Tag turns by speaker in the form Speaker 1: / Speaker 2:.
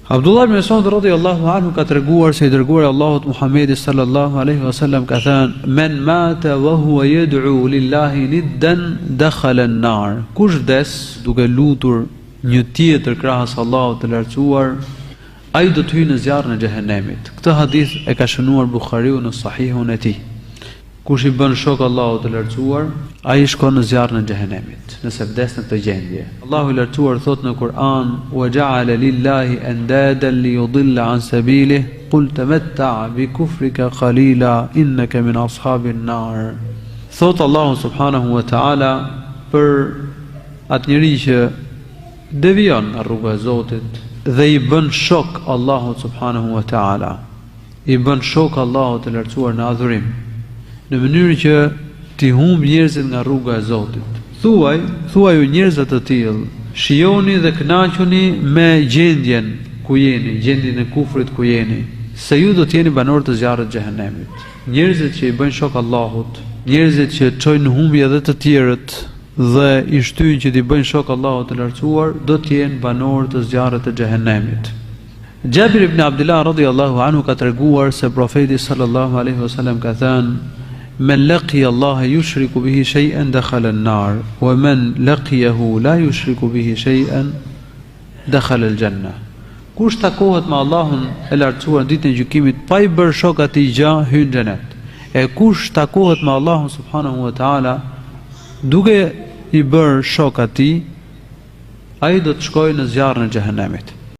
Speaker 1: Abdullah ibn Mas'ud radhiyallahu anhu ka treguar se I dërguari Allahut Muhammedi sallallahu alaihi wasallam ka thënë: "Men mata wa huwa yad'u lillahi niddan dakhala an-nar." Kush vdes duke lutur një tjetër krahas Allahut të lartësuar, ai do të hyjë në zjarrin e xhehenemit. Këtë hadith e ka shënuar Buhariu në Sahihun e tij. Kush I bën shok Allahut të lartësuar, ai shkon në zjarrin e xhehenemit, nëse vdes në këtë gjendje. Allahu I lartësuar thot në Kur'an: "Wa ja'ala lillahi andadan liyudilla an sabilihi, qul tamatta' bi kufrika qalila innaka min ashabin nar." Thot Allahu subhanahu wa ta'ala për atë njeri që devion nga rruga e Zotit dhe I bën shok Allahut subhanahu wa ta'ala, I bën shok Allahut të lartësuar në adhurim, në mënyrë që t'i humb njerëzit nga rruga e Zotit. Thuaj ju njerëzit të tillë, shijoni dhe kënaquni me gjendjen ku jeni, gjendjen e kufrit ku jeni, se ju do t'jeni banor të zjarrit të xhehenemit. Njerëzit që I bëjnë shok Allahut, njerëzit që çojnë në humbje edhe të tjerët dhe I shtyjnë që t'i bëjnë shok Allahut të lartësuar, do t'jenë banor të zjarrit të xhehenemit. Jabir ibn Abdullah radhiyallahu anhu ka treguar se profeti sallallahu alaihi wasallam ka thënë: "Men laqiya Allah yushriku bihi shay'an dakhala an-nar, wa man laqiyahu la yushriku bihi shay'an dakhala al-janna." Kush takohet me Allahun e lartësuar në ditën e gjykimit pa I bërë shok atij gjë, hyn në xhenet. E kush takohet me Allahun subhanahu wa ta'ala duke I bërë shok atij, ai do të shkojë në zjarrin e xhehenemit.